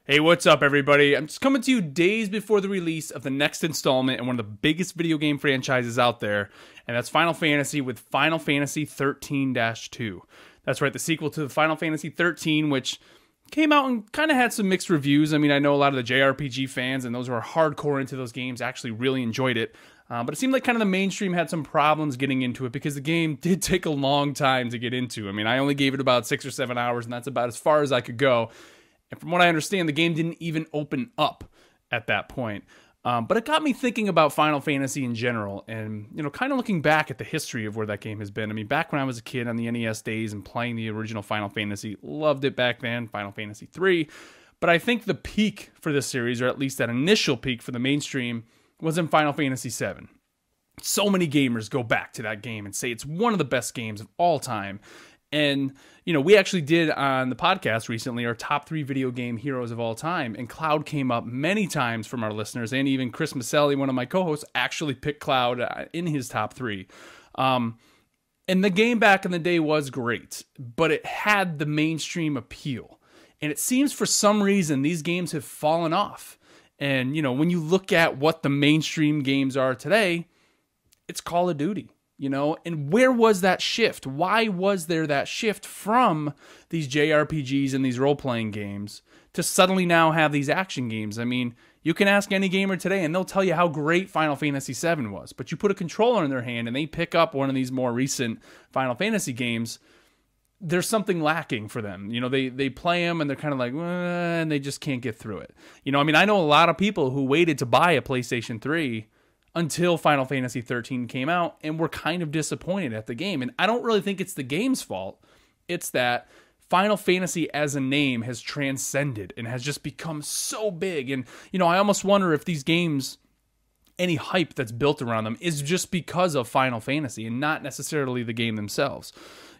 Hey, what's up, everybody? I'm just coming to you days before the release of the next installment in one of the biggest video game franchises out there, and that's Final Fantasy with Final Fantasy XIII-2. That's right, the sequel to the Final Fantasy XIII, which came out and kind of had some mixed reviews. I mean, I know a lot of the JRPG fans and those who are hardcore into those games actually really enjoyed it. But it seemed like kind of the mainstream had some problems getting into it because the game did take a long time to get into. I mean, I only gave it about 6 or 7 hours, and that's about as far as I could go. And from what I understand, the game didn't even open up at that point. But it got me thinking about Final Fantasy in general and, kind of looking back at the history of where that game has been. I mean, back when I was a kid on the NES days and playing the original Final Fantasy, loved it back then, Final Fantasy III. But I think the peak for this series, or at least that initial peak for the mainstream, was in Final Fantasy VII. So many gamers go back to that game and say it's one of the best games of all time. And, we actually did on the podcast recently our top 3 video game heroes of all time. And Cloud came up many times from our listeners. And even Chris Maselli, one of my co-hosts, actually picked Cloud in his top 3. And the game back in the day was great, but it had the mainstream appeal. And it seems for some reason these games have fallen off. And, when you look at what the mainstream games are today, it's Call of Duty. And where was that shift? Why was there that shift from these JRPGs and these role-playing games to suddenly now have these action games? I mean, you can ask any gamer today and they'll tell you how great Final Fantasy VII was, but you put a controller in their hand and they pick up one of these more recent Final Fantasy games, there's something lacking for them. They play them and they're kind of like, and they just can't get through it. I know a lot of people who waited to buy a PlayStation 3 until Final Fantasy XIII came out and were kind of disappointed at the game. And I don't really think it's the game's fault. It's that Final Fantasy as a name has transcended and has just become so big. And, I almost wonder if these games, any hype that's built around them is just because of Final Fantasy and not necessarily the game themselves.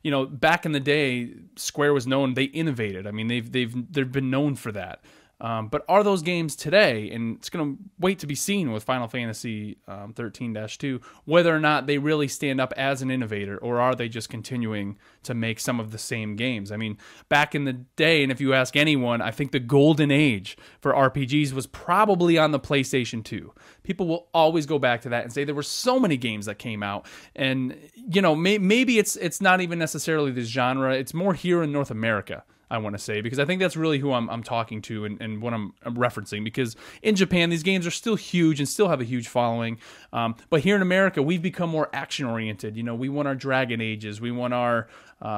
Back in the day, Square was known, they innovated. I mean, they've been known for that. But are those games today, and it's going to wait to be seen with Final Fantasy XIII-2, whether or not they really stand up as an innovator, or are they just continuing to make some of the same games? I mean, back in the day, and if you ask anyone, I think the golden age for RPGs was probably on the PlayStation 2. People will always go back to that and say there were so many games that came out, and, maybe it's not even necessarily this genre, it's more here in North America, I want to say, because I think that's really who I'm talking to and what I'm referencing, because in Japan, these games are still huge and still have a huge following. But here in America, we've become more action-oriented. We want our Dragon Ages. We want our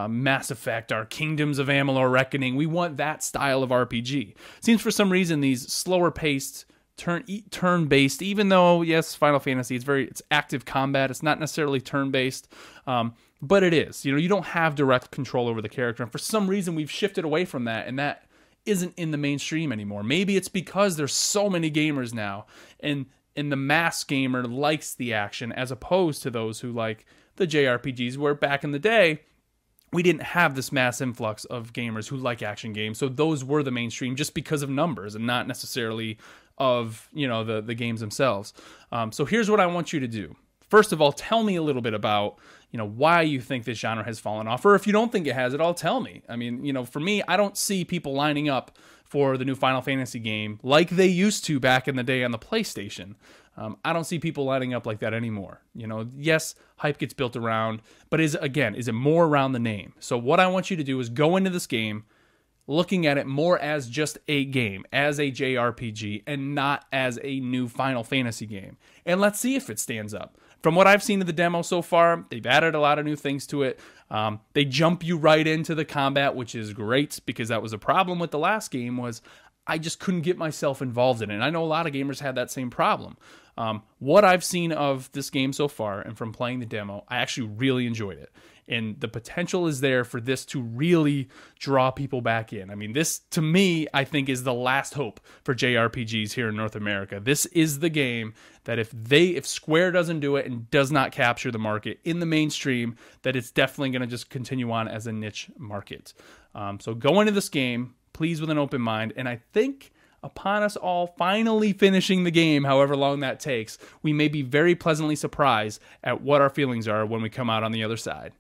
Mass Effect, our Kingdoms of Amalur Reckoning. We want that style of RPG. Seems for some reason these slower-paced, turn-based, even though, yes, Final Fantasy, it's active combat. It's not necessarily turn-based. But it is. You don't have direct control over the character. And for some reason, we've shifted away from that. And that isn't in the mainstream anymore. Maybe it's because there's so many gamers now. And the mass gamer likes the action as opposed to those who like the JRPGs, where back in the day, we didn't have this mass influx of gamers who like action games. So those were the mainstream just because of numbers and not necessarily of, the games themselves. So here's what I want you to do. First of all, tell me a little bit about, why you think this genre has fallen off. Or if you don't think it has at all, tell me. I mean, for me, I don't see people lining up for the new Final Fantasy game like they used to back in the day on the PlayStation. I don't see people lining up like that anymore. Yes, hype gets built around, but is it more around the name? So what I want you to do is go into this game looking at it more as just a game, as a JRPG, and not as a new Final Fantasy game. And let's see if it stands up. From what I've seen of the demo so far, they've added a lot of new things to it. They jump you right into the combat, which is great, because that was a problem with the last game, was I just couldn't get myself involved in it. And I know a lot of gamers had that same problem. What I've seen of this game so far, and from playing the demo, I actually really enjoyed it. And the potential is there for this to really draw people back in. I mean, this, to me, I think is the last hope for JRPGs here in North America. This is the game that if Square doesn't do it and does not capture the market in the mainstream, that it's definitely going to just continue on as a niche market. So go into this game, please, with an open mind. And I think upon us all finally finishing the game, however long that takes, we may be very pleasantly surprised at what our feelings are when we come out on the other side.